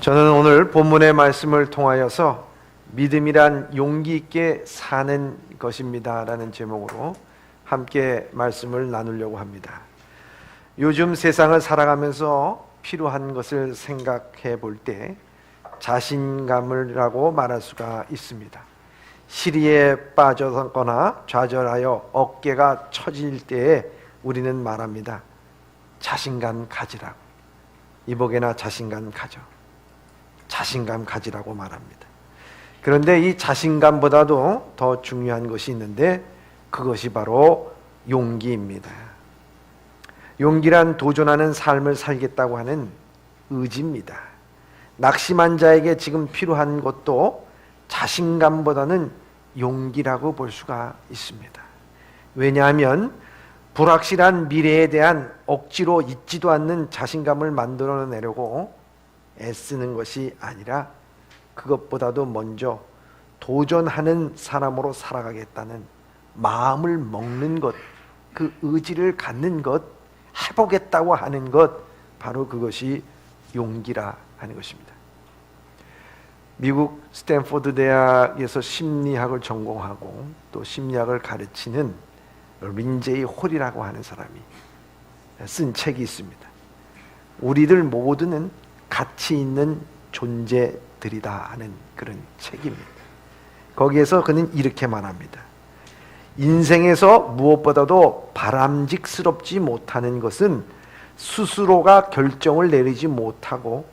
저는 오늘 본문의 말씀을 통하여서 믿음이란 용기 있게 사는 것입니다 라는 제목으로 함께 말씀을 나누려고 합니다. 요즘 세상을 살아가면서 필요한 것을 생각해 볼 때 자신감이라고 말할 수가 있습니다. 시리에 빠져거나 좌절하여 어깨가 처질 때에 우리는 말합니다. 자신감 가지라고. 이복에나 자신감 가져. 자신감 가지라고 말합니다. 그런데 이 자신감보다도 더 중요한 것이 있는데 그것이 바로 용기입니다. 용기란 도전하는 삶을 살겠다고 하는 의지입니다. 낙심한 자에게 지금 필요한 것도 자신감보다는 용기라고 볼 수가 있습니다. 왜냐하면 불확실한 미래에 대한 억지로 있지도 않는 자신감을 만들어내려고 애쓰는 것이 아니라 그것보다도 먼저 도전하는 사람으로 살아가겠다는 마음을 먹는 것, 그 의지를 갖는 것, 해보겠다고 하는 것, 바로 그것이 용기라 하는 것입니다. 미국 스탠포드 대학에서 심리학을 전공하고 또 심리학을 가르치는 린제이 홀이라고 하는 사람이 쓴 책이 있습니다. 우리들 모두는 가치 있는 존재들이다 하는 그런 책입니다. 거기에서 그는 이렇게 말합니다. 인생에서 무엇보다도 바람직스럽지 못하는 것은 스스로가 결정을 내리지 못하고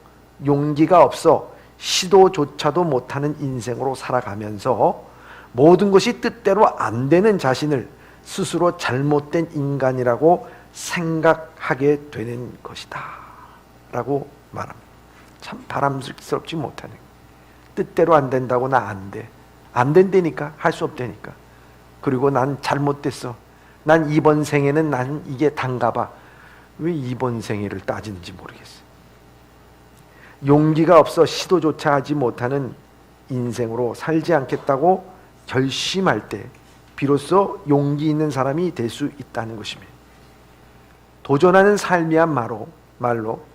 용기가 없어 시도조차도 못하는 인생으로 살아가면서 모든 것이 뜻대로 안 되는 자신을 스스로 잘못된 인간이라고 생각하게 되는 것이다 라고 말합니다. 참 바람직스럽지 못하는, 뜻대로 안 된다고 나 안 돼, 안 된다니까, 할 수 없다니까, 그리고 난 잘못됐어, 난 이번 생에는 난 이게 단가봐. 왜 이번 생애를 따지는지 모르겠어. 용기가 없어 시도조차 하지 못하는 인생으로 살지 않겠다고 결심할 때 비로소 용기 있는 사람이 될 수 있다는 것입니다. 도전하는 삶이야말로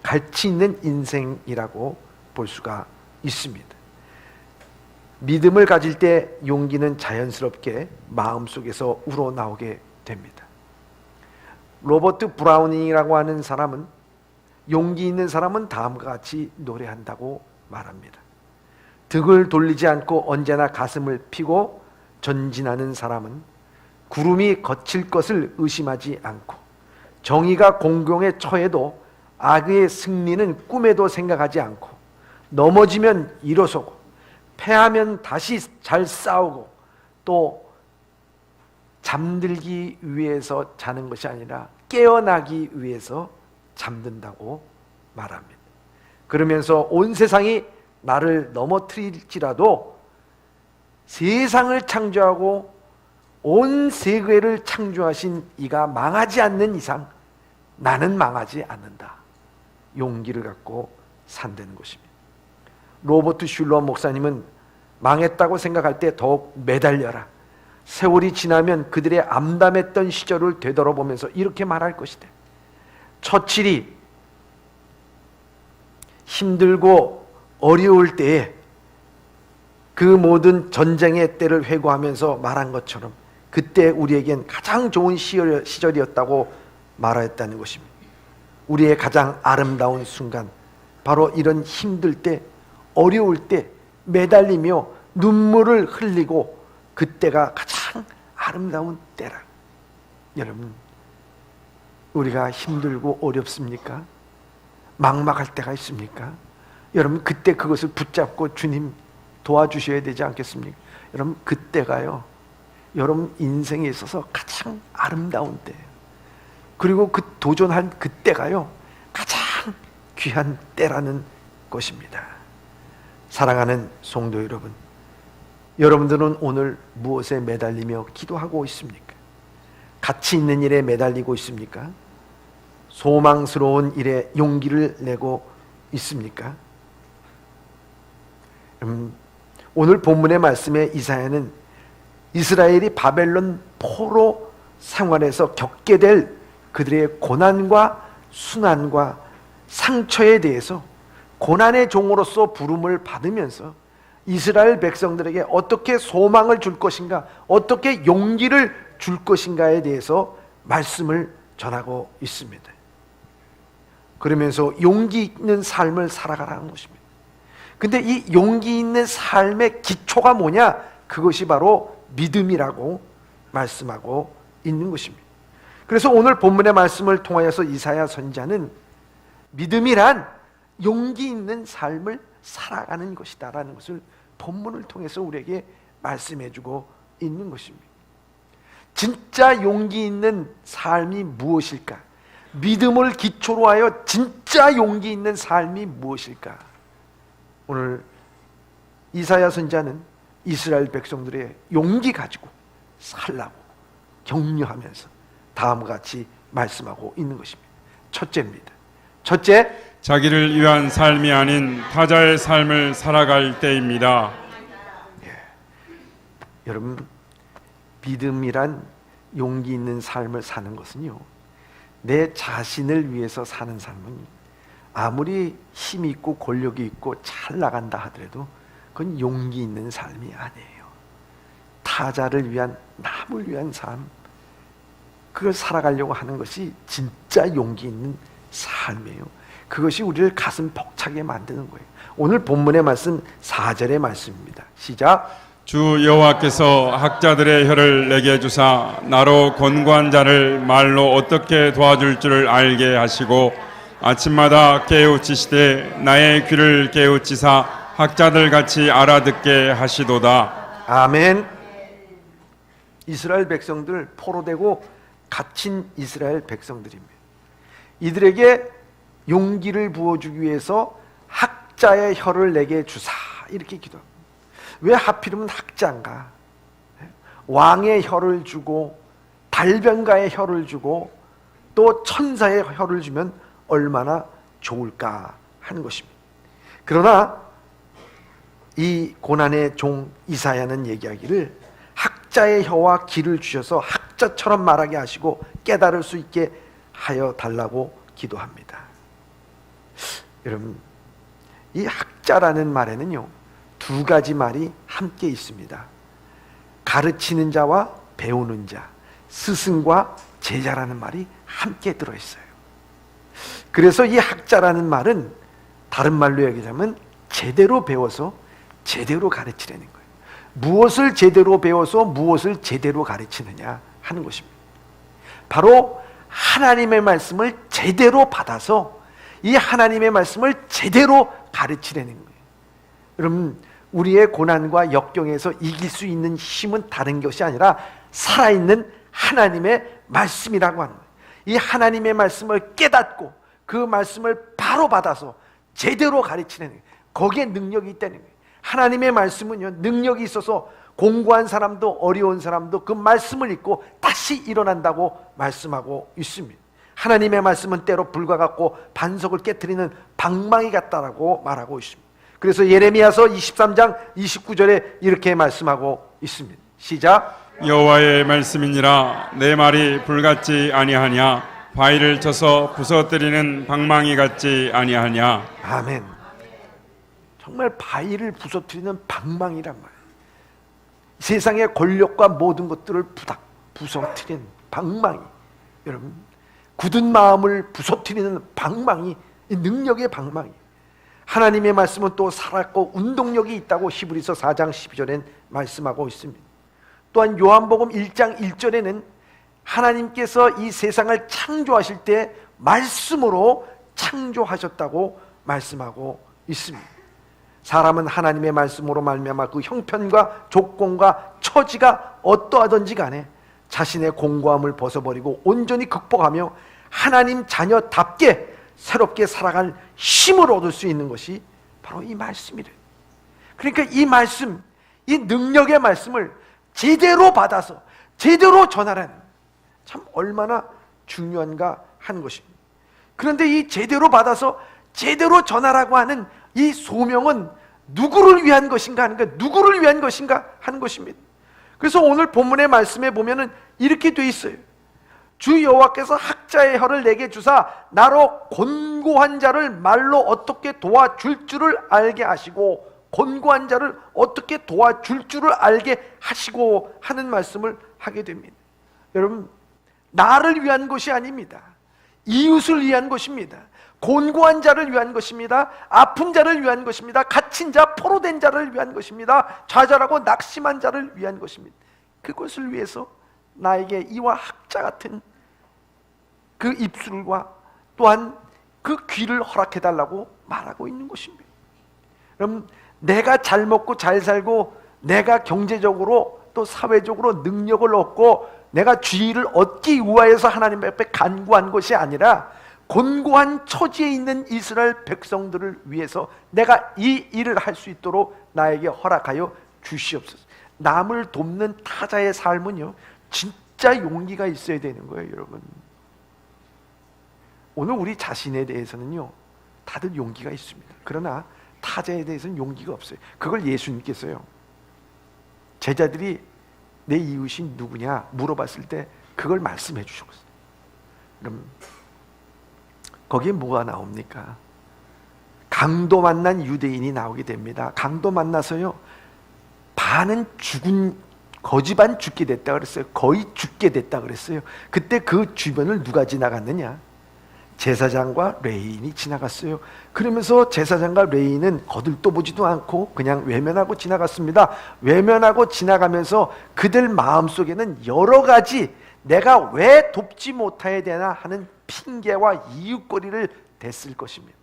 가치 있는 인생이라고 볼 수가 있습니다. 믿음을 가질 때 용기는 자연스럽게 마음속에서 우러나오게 됩니다. 로버트 브라우닝이라고 하는 사람은 용기 있는 사람은 다음과 같이 노래한다고 말합니다. 득을 돌리지 않고 언제나 가슴을 펴고 전진하는 사람은 구름이 거칠 것을 의심하지 않고 정의가 공경에 처해도 악의 승리는 꿈에도 생각하지 않고 넘어지면 일어서고 패하면 다시 잘 싸우고 또 잠들기 위해서 자는 것이 아니라 깨어나기 위해서 잠든다고 말합니다. 그러면서 온 세상이 나를 넘어뜨릴지라도 세상을 창조하고 온 세계를 창조하신 이가 망하지 않는 이상 나는 망하지 않는다. 용기를 갖고 산다는 것입니다. 로버트 슐러 목사님은 망했다고 생각할 때 더욱 매달려라. 세월이 지나면 그들의 암담했던 시절을 되돌아보면서 이렇게 말할 것이다. 처칠이 힘들고 어려울 때에 그 모든 전쟁의 때를 회고하면서 말한 것처럼 그때 우리에겐 가장 좋은 시절이었다고 말하였다는 것입니다. 우리의 가장 아름다운 순간, 바로 이런 힘들 때, 어려울 때 매달리며 눈물을 흘리고 그때가 가장 아름다운 때라. 여러분, 우리가 힘들고 어렵습니까? 막막할 때가 있습니까? 여러분, 그때 그것을 붙잡고 주님 도와주셔야 되지 않겠습니까? 여러분, 그때가요, 여러분 인생에 있어서 가장 아름다운 때예요. 그리고 그 도전한 그때가요, 가장 귀한 때라는 것입니다. 사랑하는 성도 여러분, 여러분들은 오늘 무엇에 매달리며 기도하고 있습니까? 가치 있는 일에 매달리고 있습니까? 소망스러운 일에 용기를 내고 있습니까? 오늘 본문의 말씀에 이사야는 이스라엘이 바벨론 포로 생활에서 겪게 될 그들의 고난과 순환과 상처에 대해서 고난의 종으로서 부름을 받으면서 이스라엘 백성들에게 어떻게 소망을 줄 것인가, 어떻게 용기를 줄 것인가에 대해서 말씀을 전하고 있습니다. 그러면서 용기 있는 삶을 살아가라는 것입니다. 근데 이 용기 있는 삶의 기초가 뭐냐? 그것이 바로 믿음이라고 말씀하고 있는 것입니다. 그래서 오늘 본문의 말씀을 통하여서 이사야 선지자는 믿음이란 용기 있는 삶을 살아가는 것이다 라는 것을 본문을 통해서 우리에게 말씀해주고 있는 것입니다. 진짜 용기 있는 삶이 무엇일까? 믿음을 기초로 하여 진짜 용기 있는 삶이 무엇일까? 오늘 이사야 선지자는 이스라엘 백성들의 용기 가지고 살라고 격려하면서 다음과 같이 말씀하고 있는 것입니다. 첫째입니다. 첫째, 자기를 위한 삶이 아닌 타자의 삶을 살아갈 때입니다. 여러분, 믿음이란 용기 있는 삶을 사는 것은요, 내 자신을 위해서 사는 삶은 아무리 힘이 있고 권력이 있고 잘 나간다 하더라도 그건 용기 있는 삶이 아니에요. 타자를 위한, 남을 위한 삶, 그걸 살아가려고 하는 것이 진짜 용기 있는 삶이에요. 그것이 우리를 가슴 벅차게 만드는 거예요. 오늘 본문의 말씀 4절의 말씀입니다. 시작. 주 여호와께서 학자들의 혀를 내게 주사 나로 권고한 자를 말로 어떻게 도와줄 줄을 알게 하시고 아침마다 깨우치시되 나의 귀를 깨우치사 학자들 같이 알아듣게 하시도다. 아멘. 이스라엘 백성들, 포로되고 갇힌 이스라엘 백성들입니다. 이들에게 용기를 부어주기 위해서 학자의 혀를 내게 주사, 이렇게 기도합니다. 왜 하필이면 학자인가? 왕의 혀를 주고 달변가의 혀를 주고 또 천사의 혀를 주면 얼마나 좋을까 하는 것입니다. 그러나 이 고난의 종 이사야는 얘기하기를 학자의 혀와 귀를 주셔서 학자처럼 말하게 하시고 깨달을 수 있게 하여 달라고 기도합니다. 여러분, 이 학자라는 말에는요, 두 가지 말이 함께 있습니다. 가르치는 자와 배우는 자, 스승과 제자라는 말이 함께 들어있어요. 그래서 이 학자라는 말은 다른 말로 얘기하자면 제대로 배워서 제대로 가르치려는 거예요. 무엇을 제대로 배워서 무엇을 제대로 가르치느냐 하는 것입니다. 바로 하나님의 말씀을 제대로 받아서 이 하나님의 말씀을 제대로 가르치려는 거예요. 여러분, 우리의 고난과 역경에서 이길 수 있는 힘은 다른 것이 아니라 살아있는 하나님의 말씀이라고 하는 거예요. 이 하나님의 말씀을 깨닫고 그 말씀을 바로 받아서 제대로 가르치는 거예요. 거기에 능력이 있다는 거예요. 하나님의 말씀은요, 능력이 있어서 공고한 사람도 어려운 사람도 그 말씀을 읽고 다시 일어난다고 말씀하고 있습니다. 하나님의 말씀은 때로 불과 같고 반석을 깨트리는 방망이 같다라고 말하고 있습니다. 그래서 예레미야서 23장 29절에 이렇게 말씀하고 있습니다. 시작. 여호와의 말씀이니라 내 말이 불같지 아니하냐 바위를 쳐서 부서뜨리는 방망이 같지 아니하냐. 아멘. 정말 바위를 부서뜨리는 방망이란 말이에요. 세상의 권력과 모든 것들을 부서뜨리는 방망이. 여러분, 굳은 마음을 부서뜨리는 방망이, 이 능력의 방망이. 하나님의 말씀은 또 살았고 운동력이 있다고 히브리서 4장 12절엔 말씀하고 있습니다. 또한 요한복음 1장 1절에는 하나님께서 이 세상을 창조하실 때 말씀으로 창조하셨다고 말씀하고 있습니다. 사람은 하나님의 말씀으로 말미암아 그 형편과 조건과 처지가 어떠하든지 간에 자신의 공고함을 벗어버리고 온전히 극복하며 하나님 자녀답게 새롭게 살아갈 힘을 얻을 수 있는 것이 바로 이 말씀이래. 그러니까 이 말씀, 이 능력의 말씀을 제대로 받아서 제대로 전하라는, 참 얼마나 중요한가 하는 것입니다. 그런데 이 제대로 받아서 제대로 전하라고 하는 이 소명은 누구를 위한 것인가 하는 것, 누구를 위한 것인가 하는 것입니다. 그래서 오늘 본문의 말씀에 보면은 이렇게 돼 있어요. 주 여호와께서 학자의 혀를 내게 주사 나로 곤고한 자를 말로 어떻게 도와줄 줄을 알게 하시고, 곤고한 자를 어떻게 도와줄 줄을 알게 하시고 하는 말씀을 하게 됩니다. 여러분, 나를 위한 것이 아닙니다. 이웃을 위한 것입니다. 곤고한 자를 위한 것입니다. 아픈 자를 위한 것입니다. 갇힌 자, 포로된 자를 위한 것입니다. 좌절하고 낙심한 자를 위한 것입니다. 그것을 위해서 나에게 이와 학자 같은 그 입술과 또한 그 귀를 허락해달라고 말하고 있는 것입니다. 그럼 내가 잘 먹고 잘 살고 내가 경제적으로 또 사회적으로 능력을 얻고 내가 지위를 얻기 위하여서 하나님 앞에 간구한 것이 아니라 곤고한 처지에 있는 이스라엘 백성들을 위해서 내가 이 일을 할 수 있도록 나에게 허락하여 주시옵소서. 남을 돕는 타자의 삶은요, 진짜 용기가 있어야 되는 거예요, 여러분. 오늘 우리 자신에 대해서는요, 다들 용기가 있습니다. 그러나 타자에 대해서는 용기가 없어요. 그걸 예수님께서요, 제자들이 내 이웃이 누구냐 물어봤을 때 그걸 말씀해 주셨어요. 그럼 거기에 뭐가 나옵니까? 강도 만난 유대인이 나오게 됩니다. 강도 만나서요, 반은 거지 반 죽게 됐다 그랬어요. 거의 죽게 됐다 그랬어요. 그때 그 주변을 누가 지나갔느냐? 제사장과 레위인이 지나갔어요. 그러면서 제사장과 레위인은 거들떠보지도 않고 그냥 외면하고 지나갔습니다. 외면하고 지나가면서 그들 마음속에는 여러 가지 내가 왜 돕지 못해야 되나 하는 핑계와 이유거리를 댔을 것입니다.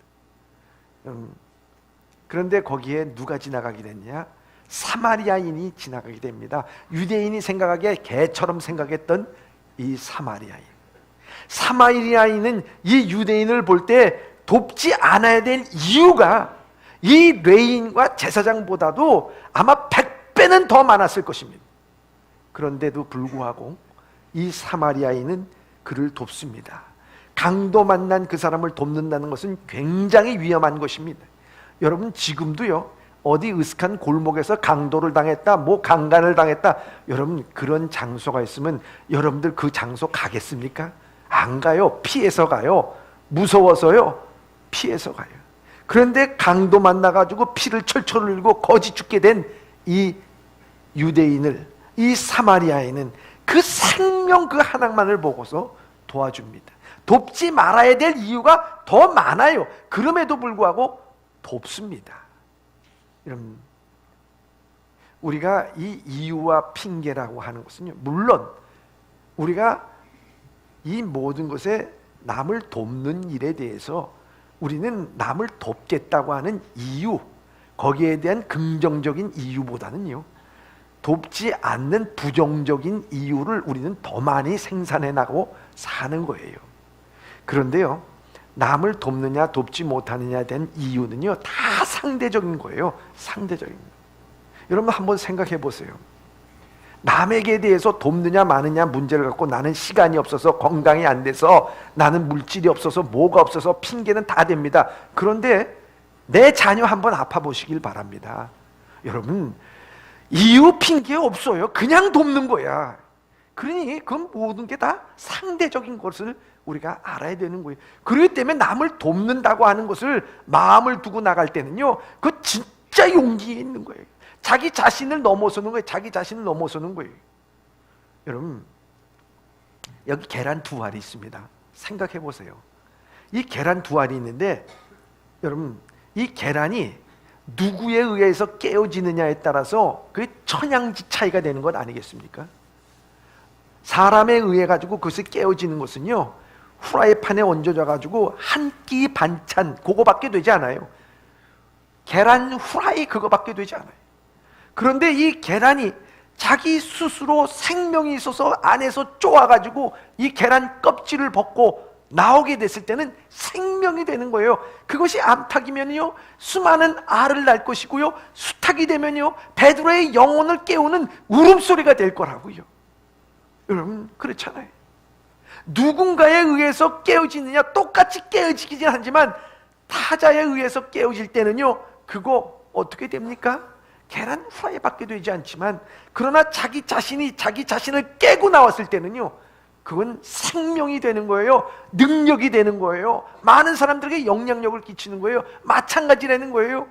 그런데 거기에 누가 지나가게 됐냐? 사마리아인이 지나가게 됩니다. 유대인이 생각하기에 개처럼 생각했던 이 사마리아인은 이 유대인을 볼 때 돕지 않아야 될 이유가 이 레위인과 제사장보다도 아마 100배는 더 많았을 것입니다. 그런데도 불구하고 이 사마리아인은 그를 돕습니다. 강도 만난 그 사람을 돕는다는 것은 굉장히 위험한 것입니다. 여러분, 지금도요, 어디 으슥한 골목에서 강도를 당했다, 뭐 강간을 당했다, 여러분 그런 장소가 있으면 여러분들 그 장소 가겠습니까? 안 가요. 피해서 가요. 무서워서요, 피해서 가요. 그런데 강도 만나가지고 피를 철철 흘리고 거지 죽게 된 이 유대인을, 이 사마리아인은 그 생명 그 하나만을 보고서 도와줍니다. 돕지 말아야 될 이유가 더 많아요. 그럼에도 불구하고 돕습니다. 여러분, 우리가 이 이유와 핑계라고 하는 것은요, 물론 우리가 이 모든 것에 남을 돕는 일에 대해서 우리는 남을 돕겠다고 하는 이유, 거기에 대한 긍정적인 이유보다는요, 돕지 않는 부정적인 이유를 우리는 더 많이 생산해나가고 사는 거예요. 그런데요, 남을 돕느냐 돕지 못하느냐에 대한 이유는요, 다 상대적인 거예요. 상대적인 거예요. 여러분 한번 생각해 보세요. 남에게 대해서 돕느냐 마느냐 문제를 갖고 나는 시간이 없어서, 건강이 안 돼서, 나는 물질이 없어서, 뭐가 없어서 핑계는 다 됩니다. 그런데 내 자녀 한번 아파 보시길 바랍니다. 여러분, 이유 핑계 없어요. 그냥 돕는 거야. 그러니 그 모든 게 다 상대적인 것을 우리가 알아야 되는 거예요. 그렇기 때문에 남을 돕는다고 하는 것을 마음을 두고 나갈 때는요, 그 진짜 용기에 있는 거예요. 자기 자신을 넘어서는 거예요. 자기 자신을 넘어서는 거예요. 여러분, 여기 계란 두 알이 있습니다. 생각해 보세요. 이 계란 두 알이 있는데, 여러분, 이 계란이 누구에 의해서 깨어지느냐에 따라서 그 천양지 차이가 되는 것 아니겠습니까? 사람에 의해 가지고 그것이 깨어지는 것은요, 후라이팬에 얹어져 가지고 한 끼 반찬 그거밖에 되지 않아요. 계란 후라이 그거밖에 되지 않아요. 그런데 이 계란이 자기 스스로 생명이 있어서 안에서 쪼아가지고 이 계란 껍질을 벗고 나오게 됐을 때는 생명이 되는 거예요. 그것이 암탉이면요, 수많은 알을 낳을 것이고요, 수탉이 되면요, 베드로의 영혼을 깨우는 울음소리가 될 거라고요. 여러분, 그렇잖아요. 누군가에 의해서 깨어지느냐, 똑같이 깨어지긴 하지만 타자에 의해서 깨어질 때는요, 그거 어떻게 됩니까? 계란 후라이밖에 되지 않지만, 그러나 자기 자신이 자기 자신을 깨고 나왔을 때는요, 그건 생명이 되는 거예요. 능력이 되는 거예요. 많은 사람들에게 영향력을 끼치는 거예요. 마찬가지라는 거예요.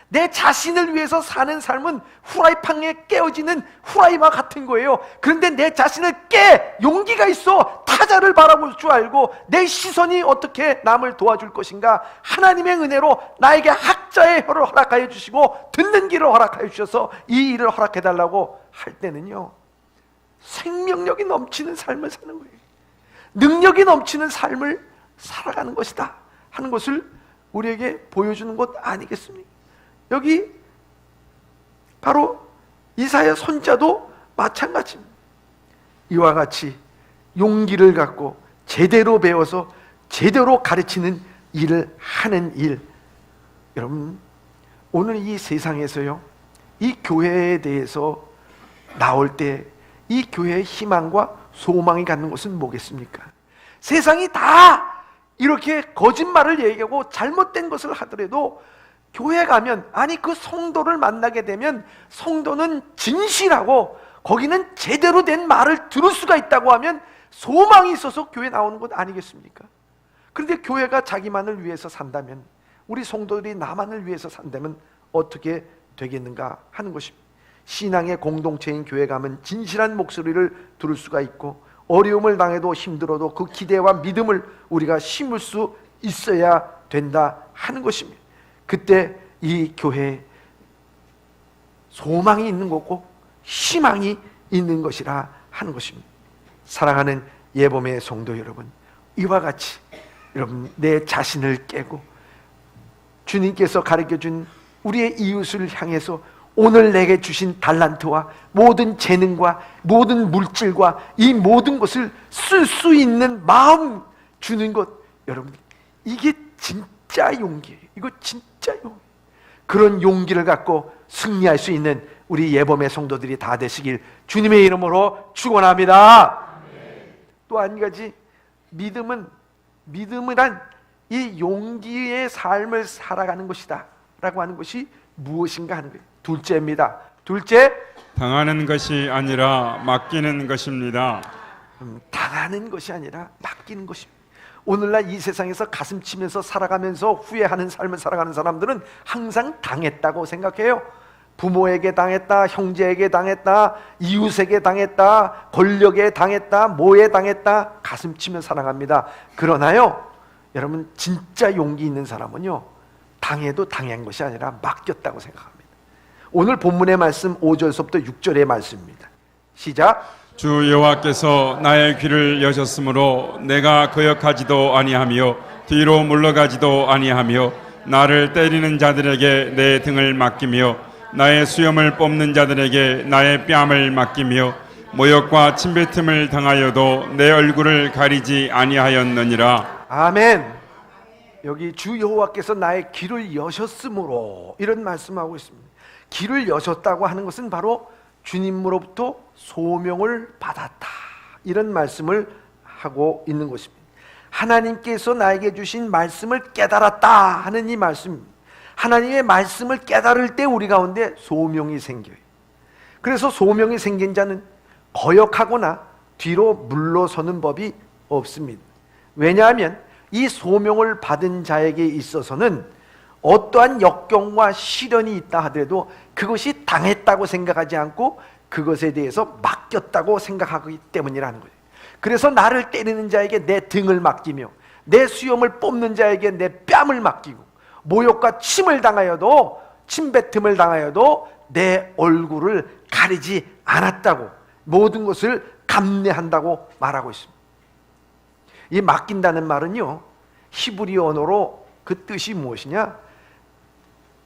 내 자신을 위해서 사는 삶은 후라이팬에 깨어지는 후라이와 같은 거예요. 그런데 내 자신을 깨 용기가 있어 타자를 바라볼 줄 알고 내 시선이 어떻게 남을 도와줄 것인가, 하나님의 은혜로 나에게 학자의 혀를 허락하여 주시고 듣는 길을 허락하여 주셔서 이 일을 허락해 달라고 할 때는요, 생명력이 넘치는 삶을 사는 거예요. 능력이 넘치는 삶을 살아가는 것이다 하는 것을 우리에게 보여주는 것 아니겠습니까? 여기 바로 이사야 선자도 마찬가지입니다. 이와 같이 용기를 갖고 제대로 배워서 제대로 가르치는 일을 하는 일. 여러분, 오늘 이 세상에서요, 이 교회에 대해서 나올 때 이 교회의 희망과 소망이 갖는 것은 뭐겠습니까? 세상이 다 이렇게 거짓말을 얘기하고 잘못된 것을 하더라도 교회 가면, 아니 그 성도를 만나게 되면 성도는 진실하고 거기는 제대로 된 말을 들을 수가 있다고 하면 소망이 있어서 교회 나오는 것 아니겠습니까? 그런데 교회가 자기만을 위해서 산다면, 우리 성도들이 나만을 위해서 산다면 어떻게 되겠는가 하는 것입니다. 신앙의 공동체인 교회 가면 진실한 목소리를 들을 수가 있고, 어려움을 당해도 힘들어도 그 기대와 믿음을 우리가 심을 수 있어야 된다 하는 것입니다. 그때 이 교회에 소망이 있는 거고 희망이 있는 것이라 하는 것입니다. 사랑하는 예범의 성도 여러분, 이와 같이 여러분 내 자신을 깨고 주님께서 가르쳐준 우리의 이웃을 향해서 오늘 내게 주신 달란트와 모든 재능과 모든 물질과 이 모든 것을 쓸 수 있는 마음 주는 것, 여러분 이게 진짜 용기예요. 이거 진짜 용기. 그런 용기를 갖고 승리할 수 있는 우리 예범의 성도들이 다 되시길 주님의 이름으로 축원합니다. 또 한 가지, 믿음이란 이 용기의 삶을 살아가는 것이다 라고 하는 것이 무엇인가 하는 거예요. 둘째입니다. 둘째, 당하는 것이 아니라 맡기는 것입니다. 당하는 것이 아니라 맡기는 것입니다. 오늘날 이 세상에서 가슴 치면서 살아가면서 후회하는 삶을 살아가는 사람들은 항상 당했다고 생각해요. 부모에게 당했다, 형제에게 당했다, 이웃에게 당했다, 권력에 당했다, 뭐에 당했다, 가슴 치며 살아갑니다. 그러나요, 여러분 진짜 용기 있는 사람은요, 당해도 당한 것이 아니라 맡겼다고 생각합니다. 오늘 본문의 말씀 5절서부터 6절의 말씀입니다. 시작. 주 여호와께서 나의 귀를 여셨으므로 내가 거역하지도 아니하며 뒤로 물러가지도 아니하며 나를 때리는 자들에게 내 등을 맡기며 나의 수염을 뽑는 자들에게 나의 뺨을 맡기며 모욕과 침뱉음을 당하여도 내 얼굴을 가리지 아니하였느니라. 아멘. 여기 주 여호와께서 나의 길을 여셨으므로 이런 말씀하고 있습니다. 길을 여셨다고 하는 것은 바로 주님으로부터 소명을 받았다 이런 말씀을 하고 있는 것입니다. 하나님께서 나에게 주신 말씀을 깨달았다 하는 이 말씀, 하나님의 말씀을 깨달을 때 우리 가운데 소명이 생겨요. 그래서 소명이 생긴 자는 거역하거나 뒤로 물러서는 법이 없습니다. 왜냐하면 이 소명을 받은 자에게 있어서는 어떠한 역경과 시련이 있다 하더라도 그것이 당했다고 생각하지 않고 그것에 대해서 맡겼다고 생각하기 때문이라는 거예요. 그래서 나를 때리는 자에게 내 등을 맡기며 내 수염을 뽑는 자에게 내 뺨을 맡기고 모욕과 침을 당하여도, 침뱉음을 당하여도 내 얼굴을 가리지 않았다고, 모든 것을 감내한다고 말하고 있습니다. 이 맡긴다는 말은요, 히브리 언어로 그 뜻이 무엇이냐?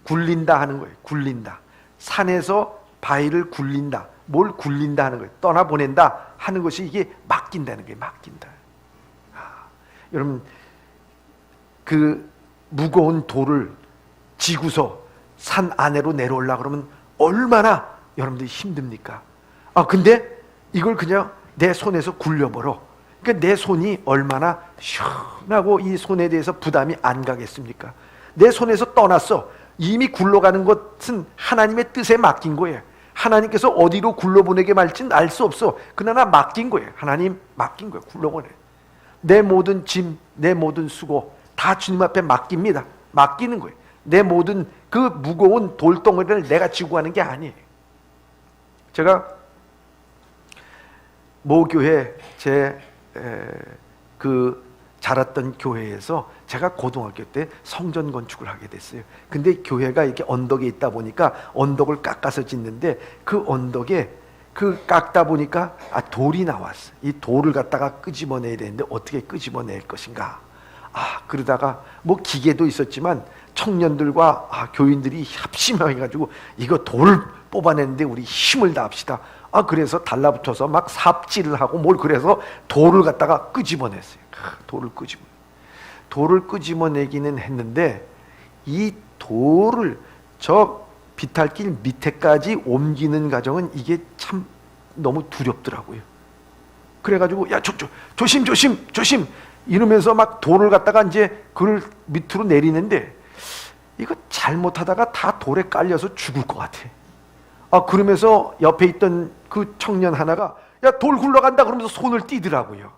굴린다 하는 거예요. 굴린다. 산에서 바위를 굴린다. 뭘 굴린다 하는 거예요. 떠나보낸다 하는 것이 이게 맡긴다는 거예요. 맡긴다. 여러분 그 무거운 돌을 지고서 산 안으로 내려올라 그러면 얼마나 여러분들이 힘듭니까? 근데 이걸 그냥 내 손에서 굴려버려. 그러니까 내 손이 얼마나 시원하고 이 손에 대해서 부담이 안 가겠습니까? 내 손에서 떠났어. 이미 굴러가는 것은 하나님의 뜻에 맡긴 거예요. 하나님께서 어디로 굴러보내게 말지는 알 수 없어. 그러나 맡긴 거예요. 하나님 맡긴 거예요. 굴러보내. 내 모든 짐, 내 모든 수고 다 주님 앞에 맡깁니다. 맡기는 거예요. 내 모든 그 무거운 돌덩어리를 내가 지고 가는 게 아니에요. 제가 모 교회 그 자랐던 교회에서 제가 고등학교 때 성전 건축을 하게 됐어요. 근데 교회가 이렇게 언덕에 있다 보니까 언덕을 깎아서 짓는데 그 언덕에 그 깎다 보니까 돌이 나왔어. 이 돌을 갖다가 끄집어내야 되는데 어떻게 끄집어낼 것인가? 그러다가 뭐 기계도 있었지만 청년들과 교인들이 협심해가지고 이거 돌을 뽑아내는데 우리 힘을 다합시다. 그래서 달라붙어서 막 삽질을 하고 뭘 그래서 돌을 갖다가 끄집어냈어요. 돌을 끄집어내기는 했는데 이 돌을 저 비탈길 밑에까지 옮기는 과정은 이게 참 너무 두렵더라고요. 그래가지고 야 조심 이러면서 막 돌을 갖다가 이제 그를 밑으로 내리는데 이거 잘못하다가 다 돌에 깔려서 죽을 것 같아. 그러면서 옆에 있던 그 청년 하나가 야 돌 굴러간다 그러면서 손을 띄더라고요.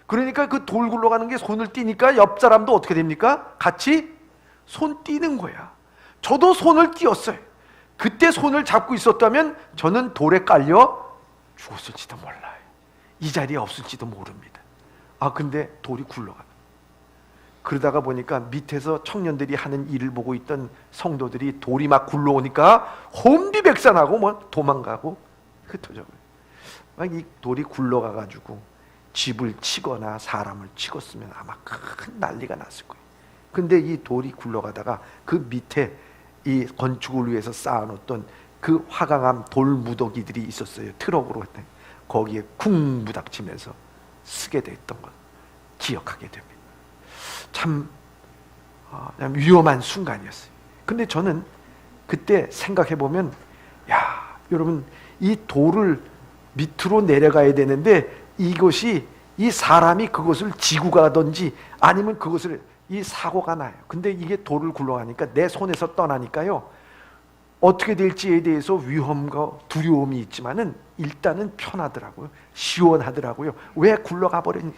그러니까 그 돌 굴러가는 게 손을 띄니까 옆 사람도 어떻게 됩니까? 같이 손 띄는 거야. 저도 손을 띄었어요. 그때 손을 잡고 있었다면 저는 돌에 깔려 죽었을지도 몰라요. 이 자리에 없을지도 모릅니다. 근데 돌이 굴러가. 그러다가 보니까 밑에서 청년들이 하는 일을 보고 있던 성도들이 돌이 막 굴러오니까 혼비백산하고 뭐 도망가고 흩어져. 막 이 돌이 굴러가가지고 집을 치거나 사람을 치었으면 아마 큰 난리가 났을 거예요. 근데 이 돌이 굴러가다가 그 밑에 이 건축을 위해서 쌓아놓던 그 화강암 돌 무더기들이 있었어요. 트럭으로 했더니 거기에 쿵 부닥치면서 쓰게 됐던 걸 기억하게 됩니다. 참 위험한 순간이었어요. 근데 저는 그때 생각해보면 여러분 이 돌을 밑으로 내려가야 되는데 이것이 이 사람이 그것을 지고 가든지 아니면 그것을 이 사고가 나요. 근데 이게 돌을 굴러가니까 내 손에서 떠나니까요. 어떻게 될지에 대해서 위험과 두려움이 있지만은 일단은 편하더라고요. 시원하더라고요. 왜 굴러가 버리니까?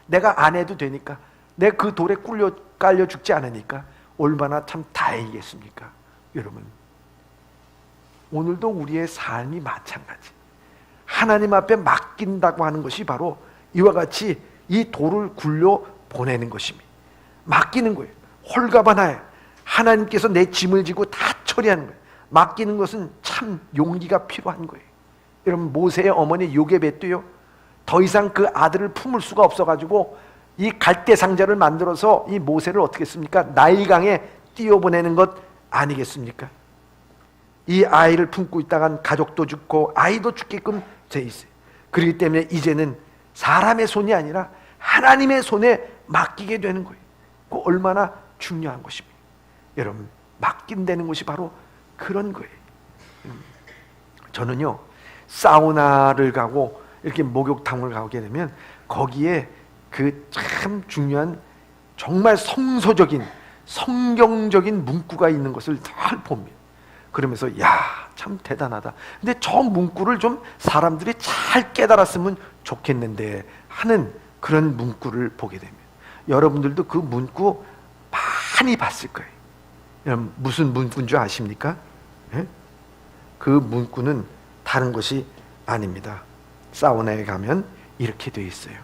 내가 안 해도 되니까. 내 그 돌에 깔려 죽지 않으니까 얼마나 참 다행이겠습니까? 여러분, 오늘도 우리의 삶이 마찬가지. 하나님 앞에 맡긴다고 하는 것이 바로 이와 같이 이 돌을 굴려 보내는 것입니다. 맡기는 거예요. 홀가분하여 하나님께서 내 짐을 지고 다 처리하는 거예요. 맡기는 것은 참 용기가 필요한 거예요. 여러분, 모세의 어머니 요게벳도요, 더 이상 그 아들을 품을 수가 없어가지고 이 갈대 상자를 만들어서 이 모세를 어떻게 했습니까? 나일강에 띄워보내는 것 아니겠습니까? 이 아이를 품고 있다간 가족도 죽고 아이도 죽게끔 돼 있어요. 그렇기 때문에 이제는 사람의 손이 아니라 하나님의 손에 맡기게 되는 거예요. 그 얼마나 중요한 것입니다. 여러분, 맡긴다는 것이 바로 그런 거예요. 저는요, 사우나를 가고 이렇게 목욕탕을 가게 되면 거기에 그 참 중요한 정말 성서적인 성경적인 문구가 있는 것을 잘 봅니다. 그러면서 참 대단하다. 근데 저 문구를 좀 사람들이 잘 깨달았으면 좋겠는데 하는 그런 문구를 보게 됩니다. 여러분들도 그 문구 많이 봤을 거예요. 여러분, 무슨 문구인 줄 아십니까? 예? 그 문구는 다른 것이 아닙니다. 사우나에 가면 이렇게 되어 있어요.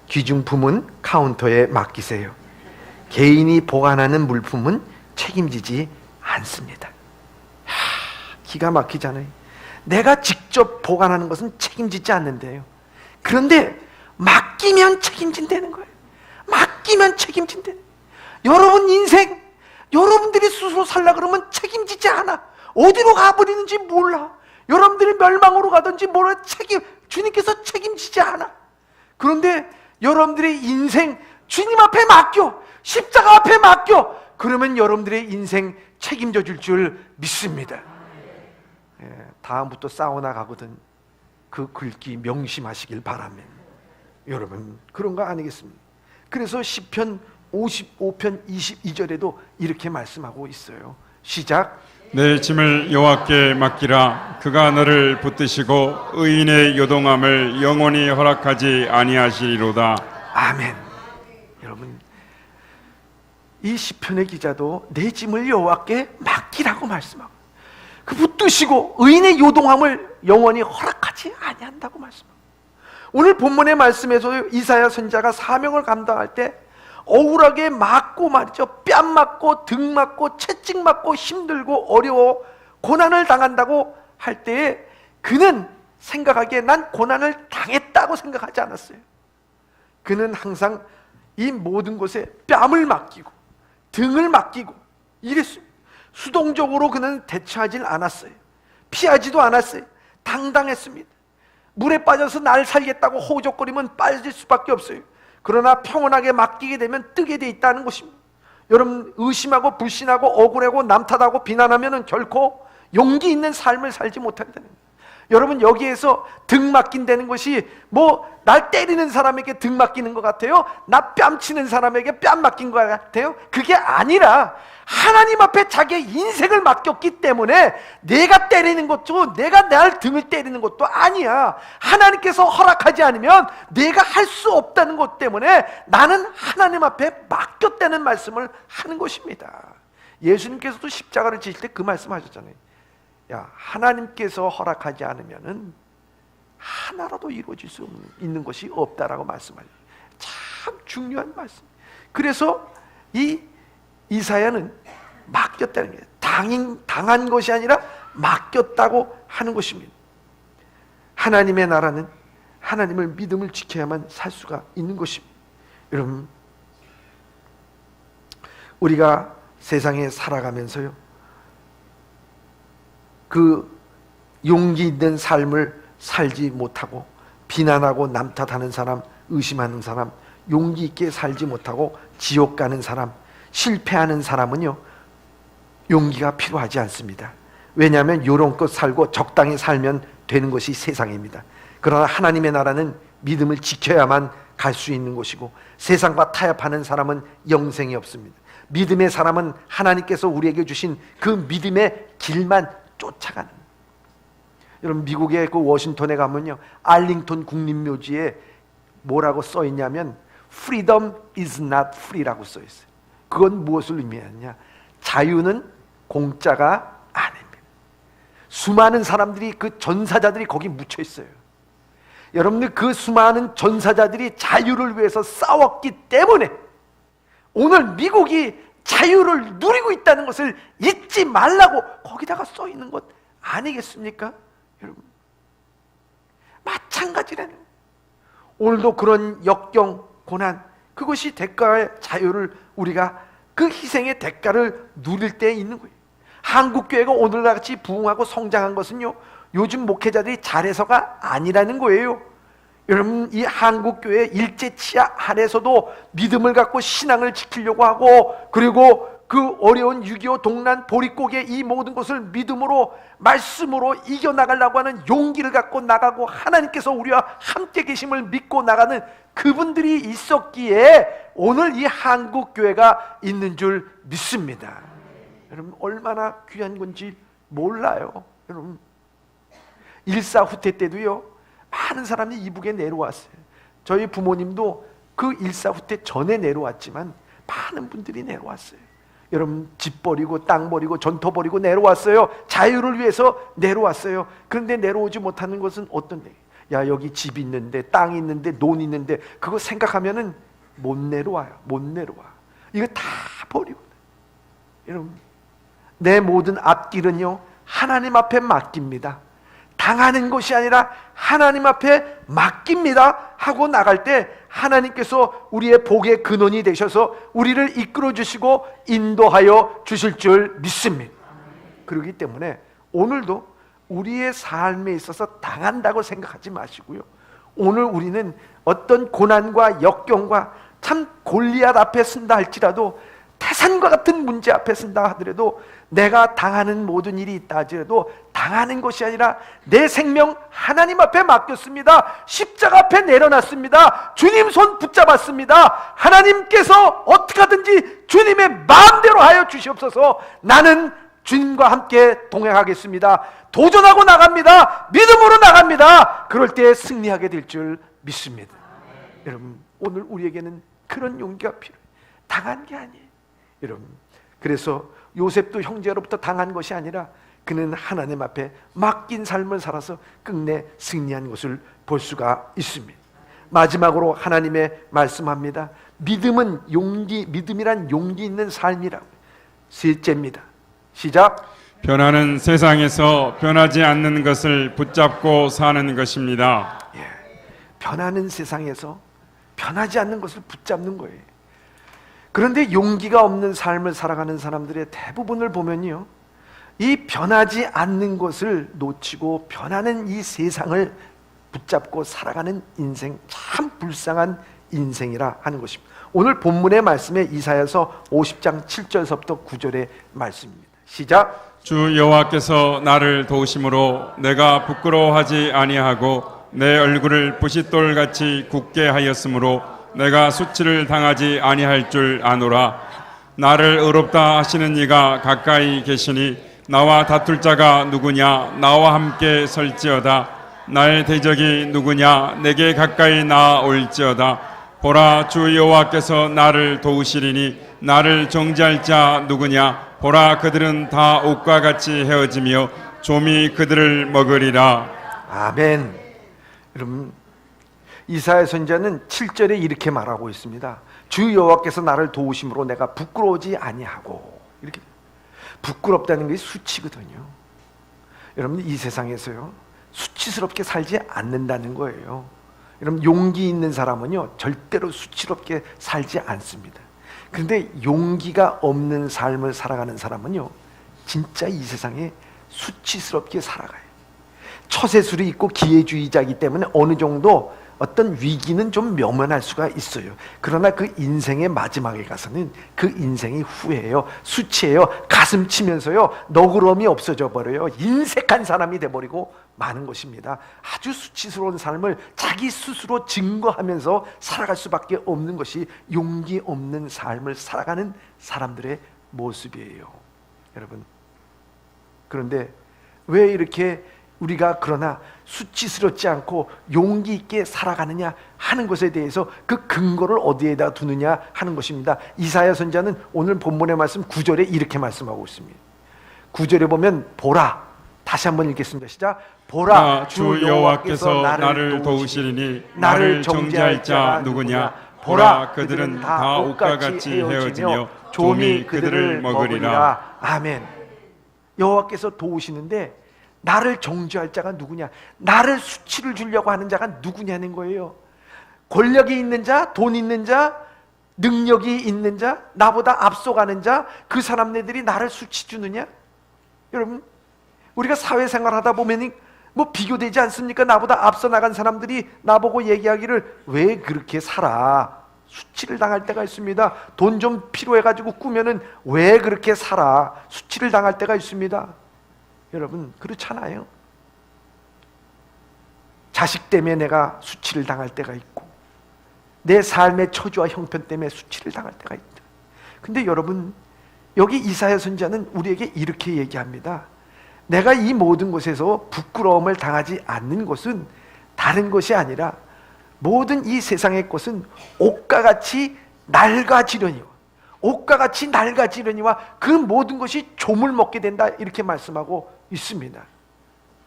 귀중품은 카운터에 맡기세요. 개인이 보관하는 물품은 책임지지 않습니다. 기가 막히잖아요. 내가 직접 보관하는 것은 책임지지 않는데요. 그런데 맡기면 책임진다는 거예요. 맡기면 책임진다는 거예요. 여러분 인생, 여러분들이 스스로 살라 그러면 책임지지 않아. 어디로 가버리는지 몰라. 여러분들이 멸망으로 가든지 몰라. 주님께서 책임지지 않아. 그런데 여러분들의 인생 주님 앞에 맡겨, 십자가 앞에 맡겨. 그러면 여러분들의 인생 책임져 줄 믿습니다. 다음부터 사우나 가거든 그 글귀 명심하시길 바라면 여러분, 그런 거 아니겠습니까? 그래서 시편 55편 22절에도 이렇게 말씀하고 있어요. 시작. 내 짐을 여호와께 맡기라. 그가 너를 붙드시고 의인의 요동함을 영원히 허락하지 아니하시리로다. 아멘. 여러분, 이 시편의 기자도 내 짐을 여호와께 맡기라고 말씀하고, 그 붙드시고 의인의 요동함을 영원히 허락하지 아니한다고 말씀하고, 오늘 본문의 말씀에서 이사야 선지자가 사명을 감당할 때 억울하게 맞고 말이죠, 뺨 맞고 등 맞고 채찍 맞고 힘들고 어려워 고난을 당한다고 할 때에 그는 생각하기에 난 고난을 당했다고 생각하지 않았어요. 그는 항상 이 모든 것에 뺨을 맡기고 등을 맡기고 이랬어요. 수동적으로 그는 대처하진 않았어요. 피하지도 않았어요. 당당했습니다. 물에 빠져서 날 살겠다고 호적거리면 빠질 수밖에 없어요. 그러나 평온하게 맡기게 되면 뜨게 돼 있다는 것입니다. 여러분, 의심하고 불신하고 억울하고 남 탓하고 비난하면 결코 용기 있는 삶을 살지 못한다는 거예요. 여러분, 여기에서 등 맡긴다는 것이 날 때리는 사람에게 등 맡기는 것 같아요? 나 뺨치는 사람에게 뺨 맡긴 것 같아요? 그게 아니라 하나님 앞에 자기의 인생을 맡겼기 때문에 내가 때리는 것도, 내가 날 등을 때리는 것도 아니야. 하나님께서 허락하지 않으면 내가 할 수 없다는 것 때문에 나는 하나님 앞에 맡겼다는 말씀을 하는 것입니다. 예수님께서도 십자가를 지실 때 그 말씀 하셨잖아요. 야, 하나님께서 허락하지 않으면은 하나라도 이루어질 수 있는 것이 없다라고 말씀하죠. 참 중요한 말씀. 그래서 이 이사야는 맡겼다는 게 당한 것이 아니라 맡겼다고 하는 것입니다. 하나님의 나라는 하나님을 믿음을 지켜야만 살 수가 있는 것입니다. 여러분, 우리가 세상에 살아가면서요, 그 용기 있는 삶을 살지 못하고 비난하고 남 탓하는 사람, 의심하는 사람, 용기 있게 살지 못하고 지옥 가는 사람, 실패하는 사람은요, 용기가 필요하지 않습니다. 왜냐하면 요런껏 살고 적당히 살면 되는 것이 세상입니다. 그러나 하나님의 나라는 믿음을 지켜야만 갈 수 있는 것이고, 세상과 타협하는 사람은 영생이 없습니다. 믿음의 사람은 하나님께서 우리에게 주신 그 믿음의 길만 쫓아가는. 여러분, 미국의 그 워싱턴에 가면요, 알링턴 국립묘지에 뭐라고 써 있냐면 Freedom is not free라고 써 있어요. 그건 무엇을 의미하느냐? 자유는 공짜가 아닙니다. 수많은 사람들이, 그 전사자들이 거기 묻혀 있어요. 여러분들, 그 수많은 전사자들이 자유를 위해서 싸웠기 때문에 오늘 미국이 자유를 누리고 있다는 것을 잊지 말라고 거기다가 써 있는 것 아니겠습니까? 여러분, 마찬가지라는, 오늘도 그런 역경, 고난, 그것이 대가의 자유를, 우리가 그 희생의 대가를 누릴 때 있는 거예요. 한국교회가 오늘같이 부흥하고 성장한 것은요, 요즘 목회자들이 잘해서가 아니라는 거예요. 여러분, 이 한국교회 일제치하 아래서도 믿음을 갖고 신앙을 지키려고 하고, 그리고 그 어려운 6.25 동란 보릿고개 이 모든 것을 믿음으로, 말씀으로 이겨나가려고 하는 용기를 갖고 나가고, 하나님께서 우리와 함께 계심을 믿고 나가는 그분들이 있었기에 오늘 이 한국교회가 있는 줄 믿습니다. 여러분, 얼마나 귀한 건지 몰라요. 여러분, 일사후퇴 때도요, 많은 사람이 이북에 내려왔어요. 저희 부모님도 그 일사후퇴 전에 내려왔지만 많은 분들이 내려왔어요. 여러분, 집 버리고 땅 버리고 전토 버리고 내려왔어요. 자유를 위해서 내려왔어요. 그런데 내려오지 못하는 것은 어떤데? 야, 여기 집 있는데, 땅 있는데, 돈 있는데, 그거 생각하면은 못 내려와요. 못 내려와. 이거 다 버리고. 여러분, 내 모든 앞길은요, 하나님 앞에 맡깁니다. 당하는 것이 아니라 하나님 앞에 맡깁니다 하고 나갈 때 하나님께서 우리의 복의 근원이 되셔서 우리를 이끌어 주시고 인도하여 주실 줄 믿습니다. 그렇기 때문에 오늘도 우리의 삶에 있어서 당한다고 생각하지 마시고요, 오늘 우리는 어떤 고난과 역경과, 참 골리앗 앞에 쓴다 할지라도, 태산과 같은 문제 앞에 쓴다 하더라도, 내가 당하는 모든 일이 있다 하더라도 당하는 것이 아니라 내 생명 하나님 앞에 맡겼습니다. 십자가 앞에 내려놨습니다. 주님 손 붙잡았습니다. 하나님께서 어떻게 하든지 주님의 마음대로 하여 주시옵소서. 나는 주님과 함께 동행하겠습니다. 도전하고 나갑니다. 믿음으로 나갑니다. 그럴 때 승리하게 될 줄 믿습니다. 여러분, 오늘 우리에게는 그런 용기가 필요해요. 당한 게 아니에요. 여러분, 그래서 요셉도 형제로부터 당한 것이 아니라 그는 하나님 앞에 맡긴 삶을 살아서 끝내 승리한 것을 볼 수가 있습니다. 마지막으로 하나님의 말씀합니다. 믿음이란 용기 있는 삶이라고. 셋째입니다. 시작. 변하는 세상에서 변하지 않는 것을 붙잡고 사는 것입니다. 변하는 세상에서 변하지 않는 것을 붙잡는 거예요. 그런데 용기가 없는 삶을 살아가는 사람들의 대부분을 보면요, 이 변하지 않는 것을 놓치고 변하는 이 세상을 붙잡고 살아가는 인생, 참 불쌍한 인생이라 하는 것입니다. 오늘 본문의 말씀에 이사야서 50장 7절서부터 9절의 말씀입니다. 시작. 주 여호와께서 나를 도우심으로 내가 부끄러워하지 아니하고 내 얼굴을 부싯돌같이 굳게 하였으므로 내가 수치를 당하지 아니할 줄 아노라. 나를 의롭다 하시는 이가 가까이 계시니 나와 다툴 자가 누구냐? 나와 함께 설지어다. 나의 대적이 누구냐? 내게 가까이 나아올지어다. 보라, 주 여호와께서 나를 도우시리니 나를 정죄할 자 누구냐? 보라, 그들은 다 옷과 같이 헤어지며 좀이 그들을 먹으리라. 아멘. 여러분, 이사야 선지자는 7절에 이렇게 말하고 있습니다. 주 여호와께서 나를 도우심으로 내가 부끄러우지 아니하고. 이렇게 부끄럽다는 것이 수치거든요. 여러분, 이 세상에서요, 수치스럽게 살지 않는다는 거예요. 여러분, 용기 있는 사람은요 절대로 수치스럽게 살지 않습니다. 그런데 용기가 없는 삶을 살아가는 사람은요 진짜 이 세상에 수치스럽게 살아가요. 처세술이 있고 기회주의자이기 때문에 어느 정도 어떤 위기는 좀 면면할 수가 있어요. 그러나 그 인생의 마지막에 가서는 그 인생이 후회해요. 수치해요. 가슴 치면서요 너그러움이 없어져 버려요. 인색한 사람이 돼버리고 마는 것입니다. 아주 수치스러운 삶을 자기 스스로 증거하면서 살아갈 수밖에 없는 것이 용기 없는 삶을 살아가는 사람들의 모습이에요. 여러분, 그런데 왜 이렇게 우리가 그러나 수치스럽지 않고 용기 있게 살아가느냐 하는 것에 대해서 그 근거를 어디에다 두느냐 하는 것입니다. 이사야 선지자는 오늘 본문의 말씀 9절에 이렇게 말씀하고 있습니다. 9절에 보면 보라, 다시 한번 읽겠습니다. 시작. 보라, 주 여호와께서 나를 도우시리니 나를 정죄할 자 누구냐? 보라, 그들은 다 옷과 같이 헤어지며 좀이 그들을 먹으리라. 아멘. 여호와께서 도우시는데 나를 정죄할 자가 누구냐? 나를 수치를 주려고 하는 자가 누구냐는 거예요. 권력이 있는 자, 돈 있는 자, 능력이 있는 자, 나보다 앞서가는 자, 그 사람네들이 나를 수치 주느냐? 여러분, 우리가 사회생활 하다 보면 뭐 비교되지 않습니까? 나보다 앞서 나간 사람들이 나보고 얘기하기를 왜 그렇게 살아? 수치를 당할 때가 있습니다. 돈 좀 필요해가지고 꾸면은 왜 그렇게 살아? 수치를 당할 때가 있습니다. 여러분, 그렇잖아요. 자식 때문에 내가 수치를 당할 때가 있고 내 삶의 처지와 형편 때문에 수치를 당할 때가 있다. 근데 여러분, 여기 이사야 선지자는 우리에게 이렇게 얘기합니다. 내가 이 모든 것에서 부끄러움을 당하지 않는 것은 다른 것이 아니라 모든 이 세상의 것은 옷과 같이 낡아지려니와 옷과 같이 낡아지려니와 그 모든 것이 조물 먹게 된다, 이렇게 말씀하고 있습니다.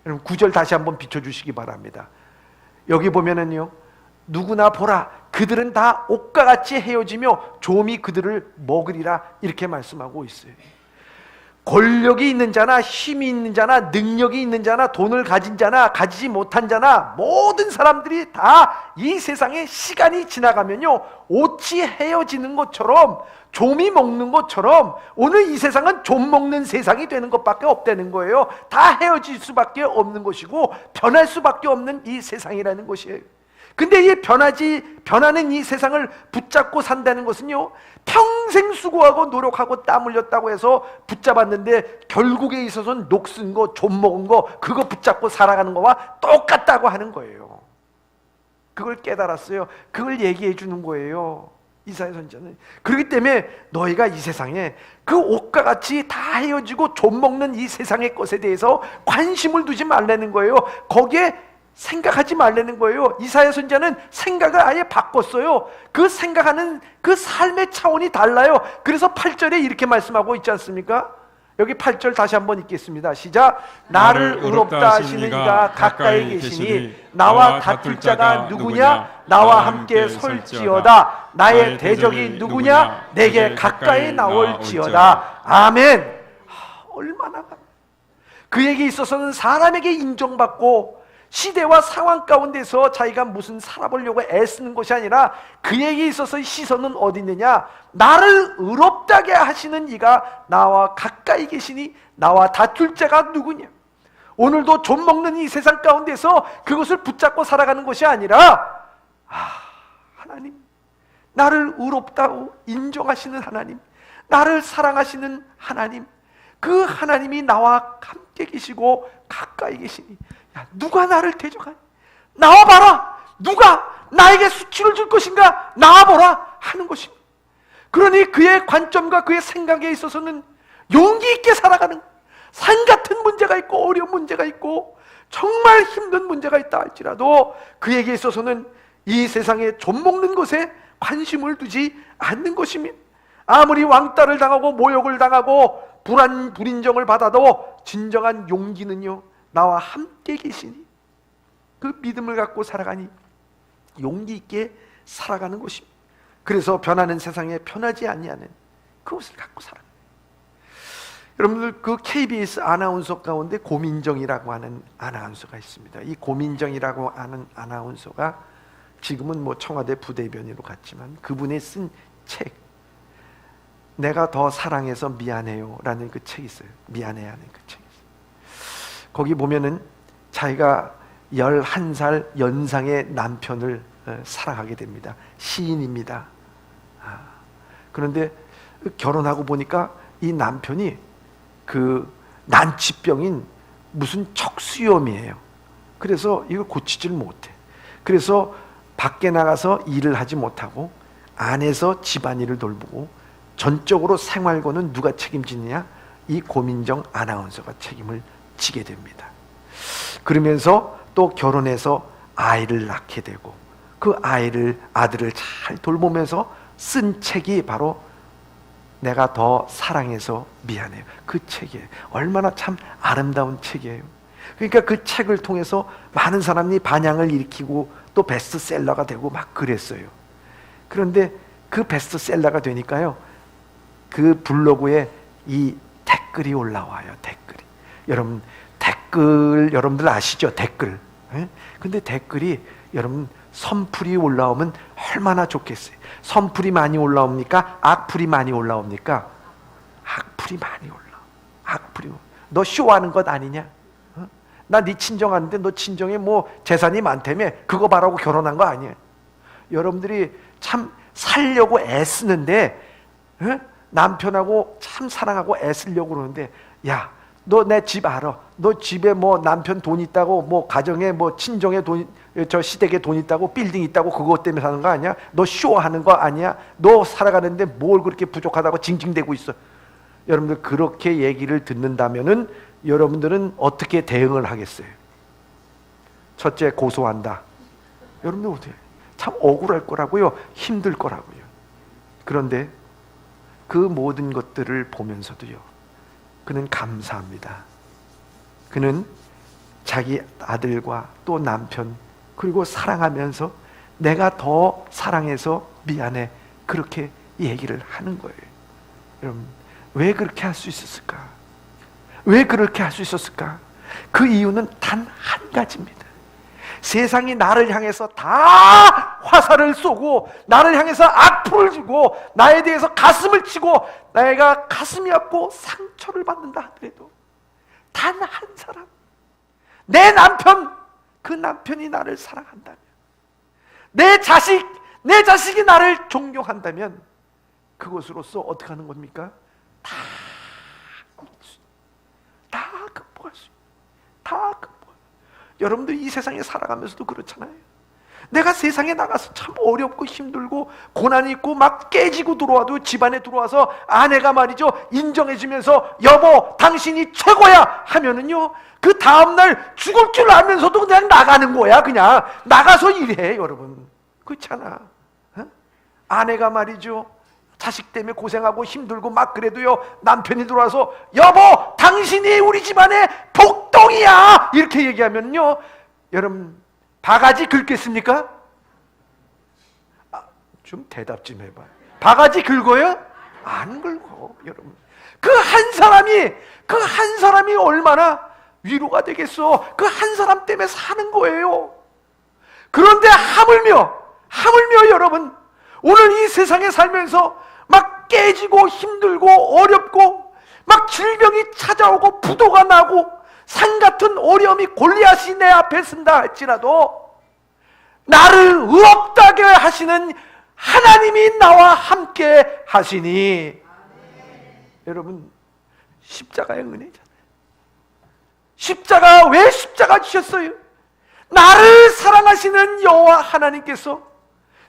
여러분, 9절 다시 한번 비춰주시기 바랍니다. 여기 보면은요, 누구나 보라, 그들은 다 옷과 같이 헤어지며 좀이 그들을 먹으리라, 이렇게 말씀하고 있어요. 권력이 있는 자나 힘이 있는 자나 능력이 있는 자나 돈을 가진 자나 가지지 못한 자나 모든 사람들이 다 이 세상에 시간이 지나가면요 옷이 헤어지는 것처럼, 좀이 먹는 것처럼 오늘 이 세상은 좀 먹는 세상이 되는 것밖에 없다는 거예요. 다 헤어질 수밖에 없는 것이고 변할 수밖에 없는 이 세상이라는 것이에요. 근데 이 변하는 이 세상을 붙잡고 산다는 것은요, 평생 수고하고 노력하고 땀 흘렸다고 해서 붙잡았는데 결국에 있어서는 녹슨 거, 좀 먹은 거, 그거 붙잡고 살아가는 거와 똑같다고 하는 거예요. 그걸 깨달았어요. 그걸 얘기해 주는 거예요. 이사야 선지자는. 그렇기 때문에 너희가 이 세상에 그 옷과 같이 다 헤어지고 좀 먹는 이 세상의 것에 대해서 관심을 두지 말라는 거예요. 거기에 생각하지 말라는 거예요. 이사야 선지자는 생각을 아예 바꿨어요. 그 생각하는 그 삶의 차원이 달라요. 그래서 8절에 이렇게 말씀하고 있지 않습니까? 여기 8절 다시 한번 읽겠습니다. 시작. 나를 의롭다 하시는 이가 가까이 계시니 나와 다툴 자가 누구냐? 나와 함께 설지어다. 나의 대적이 누구냐? 내게 가까이 나올지어다. 아멘. 얼마나 그에게 있어서는 사람에게 인정받고 시대와 상황 가운데서 자기가 무슨 살아보려고 애쓰는 것이 아니라 그에게 있어서의 시선은 어디 있느냐? 나를 의롭다게 하시는 이가 나와 가까이 계시니 나와 다툴 자가 누구냐? 오늘도 좀 먹는 이 세상 가운데서 그것을 붙잡고 살아가는 것이 아니라 하나님, 나를 의롭다고 인정하시는 하나님, 나를 사랑하시는 하나님, 그 하나님이 나와 함께 계시고 가까이 계시니 야, 누가 나를 대적하니? 나와봐라! 누가 나에게 수치를 줄 것인가? 나와보라! 하는 것입니다. 그러니 그의 관점과 그의 생각에 있어서는 용기 있게 살아가는, 산 같은 문제가 있고 어려운 문제가 있고 정말 힘든 문제가 있다 할지라도 그에게 있어서는 이 세상에 좀 먹는 것에 관심을 두지 않는 것입니다. 아무리 왕따를 당하고 모욕을 당하고 불인정을 받아도 진정한 용기는요, 나와 함께 계시니 그 믿음을 갖고 살아가니 용기 있게 살아가는 것입니다. 그래서 변하는 세상에 편하지 아니하는 그것을 갖고 살아가는 거예요. 여러분들 그 KBS 아나운서 가운데 고민정이라고 하는 아나운서가 있습니다. 이 고민정이라고 하는 아나운서가 지금은 뭐 청와대 부대변인으로 갔지만 그분이 쓴 책, 내가 더 사랑해서 미안해요 라는 그 책이 있어요. 미안해 하는 그 책이 있어요. 거기 보면은 자기가 11살 연상의 남편을 사랑하게 됩니다. 시인입니다. 그런데 결혼하고 보니까 이 남편이 그 난치병인 무슨 척수염이에요. 그래서 이걸 고치질 못해. 그래서 밖에 나가서 일을 하지 못하고 안에서 집안일을 돌보고 전적으로 생활고는 누가 책임지느냐? 이 고민정 아나운서가 책임을 지게 됩니다. 그러면서 또 결혼해서 아이를 낳게 되고 그 아들을 잘 돌보면서 쓴 책이 바로 내가 더 사랑해서 미안해요. 그 책이에요. 얼마나 참 아름다운 책이에요. 그러니까 그 책을 통해서 많은 사람이 반향을 일으키고 또 베스트셀러가 되고 막 그랬어요. 그런데 그 베스트셀러가 되니까요, 그 블로그에 이 댓글이 올라와요. 여러분들 아시죠? 댓글. 근데 댓글이 여러분 선풀이 올라오면 얼마나 좋겠어요. 선풀이 많이 올라옵니까? 악풀이 많이 올라옵니까? 악풀이 많이 올라와. 너 쇼하는 것 아니냐? 나 네 친정하는데 너 친정에 뭐 재산이 많다며 그거 바라고 결혼한 거 아니야? 여러분들이 참 살려고 애쓰는데 남편하고 참 사랑하고 애쓰려고 그러는데, 야, 너 내 집 알아? 너 집에 뭐 남편 돈 있다고, 뭐 가정에 뭐 친정에 돈, 저 시댁에 돈 있다고, 빌딩 있다고 그것 때문에 사는 거 아니야? 너 쇼하는 거 아니야? 너 살아가는데 뭘 그렇게 부족하다고 징징대고 있어? 여러분들 그렇게 얘기를 듣는다면은 여러분들은 어떻게 대응을 하겠어요? 첫째, 고소한다. 여러분들 어떻게? 참 억울할 거라고요. 힘들 거라고요. 그런데 그 모든 것들을 보면서도요, 그는 감사합니다. 그는 자기 아들과 또 남편 그리고 사랑하면서 내가 더 사랑해서 미안해 그렇게 얘기를 하는 거예요. 여러분, 왜 그렇게 할 수 있었을까? 왜 그렇게 할 수 있었을까? 그 이유는 단 한 가지입니다. 세상이 나를 향해서 다 화살을 쏘고 나를 향해서 악플을 주고 나에 대해서 가슴을 치고 내가 가슴이 아프고 상처를 받는다 하더라도 단 한 사람, 내 남편, 그 남편이 나를 사랑한다면, 내 자식이 나를 존경한다면 그것으로서 어떻게 하는 겁니까? 다 극복할 수 있어요. 다 극복. 여러분들 이 세상에 살아가면서도 그렇잖아요. 내가 세상에 나가서 참 어렵고 힘들고 고난이 있고 막 깨지고 들어와도 집안에 들어와서 아내가 말이죠 인정해주면서 여보 당신이 최고야 하면은요 그 다음날 죽을 줄 알면서도 그냥 나가는 거야. 그냥 나가서 일해. 여러분 그렇잖아. 어? 아내가 말이죠 자식 때문에 고생하고 힘들고 막 그래도요 남편이 들어와서 여보 당신이 우리 집안의 복덩이야 이렇게 얘기하면요 여러분 바가지 긁겠습니까? 좀 대답 좀 해봐. 바가지 긁어요? 안 긁어. 여러분 그 한 사람이 얼마나 위로가 되겠어. 그 한 사람 때문에 사는 거예요. 그런데 하물며 여러분 오늘 이 세상에 살면서 막 깨지고 힘들고 어렵고 막 질병이 찾아오고 부도가 나고 산 같은 어려움이 골리앗이 내 앞에 쓴다 할지라도 나를 의롭다게 하시는 하나님이 나와 함께 하시니 여러분 십자가의 은혜잖아요. 십자가 왜 십자가 주셨어요? 나를 사랑하시는 여호와 하나님께서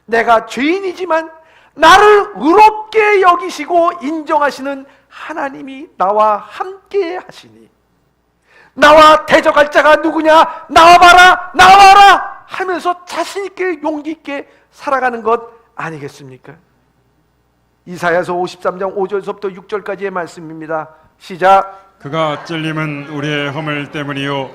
내가 죄인이지만 나를 의롭게 여기시고 인정하시는 하나님이 나와 함께 하시니 나와 대적할 자가 누구냐? 나와봐라 하면서 자신 있게 용기 있게 살아가는 것 아니겠습니까? 이사야서 53장 5절부터 6절까지의 말씀입니다. 시작. 그가 찔림은 우리의 허물 때문이요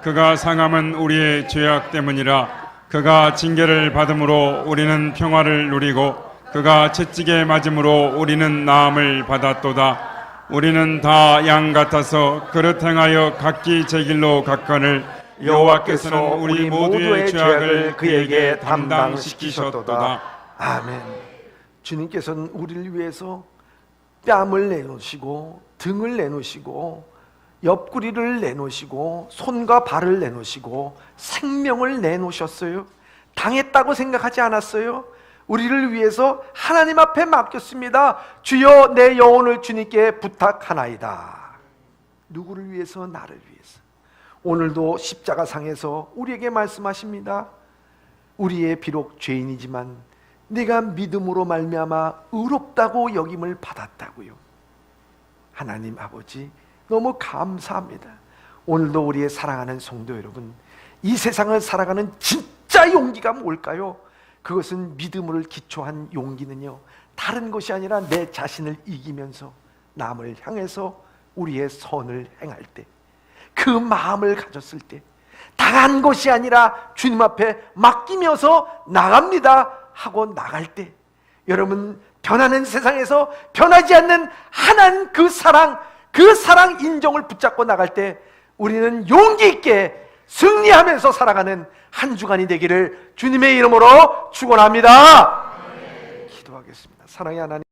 그가 상함은 우리의 죄악 때문이라. 그가 징계를 받음으로 우리는 평화를 누리고 그가 채찍에 맞음으로 우리는 나음을 받았도다. 우리는 다 양 같아서 그릇 행하여 각기 제 길로 갔거늘 여호와께서는 우리 모두의 죄악을 그에게 담당시키셨도다. 아멘. 주님께서는 우리를 위해서 뺨을 내놓으시고 등을 내놓으시고 옆구리를 내놓으시고 손과 발을 내놓으시고 생명을 내놓으셨어요. 당했다고 생각하지 않았어요. 우리를 위해서 하나님 앞에 맡겼습니다. 주여 내 영혼을 주님께 부탁하나이다. 누구를 위해서? 나를 위해서. 오늘도 십자가상에서 우리에게 말씀하십니다. 우리의 비록 죄인이지만 네가 믿음으로 말미암아 의롭다고 여김을 받았다고요. 하나님 아버지 너무 감사합니다. 오늘도 우리의 사랑하는 성도 여러분, 이 세상을 살아가는 진짜 용기가 뭘까요? 그것은 믿음을 기초한 용기는요 다른 것이 아니라 내 자신을 이기면서 남을 향해서 우리의 선을 행할 때, 그 마음을 가졌을 때, 당한 것이 아니라 주님 앞에 맡기면서 나갑니다 하고 나갈 때, 여러분 변하는 세상에서 변하지 않는 하나님 그 사랑 인정을 붙잡고 나갈 때 우리는 용기 있게 승리하면서 살아가는 한 주간이 되기를 주님의 이름으로 축원합니다. 기도하겠습니다. 사랑의 하나님,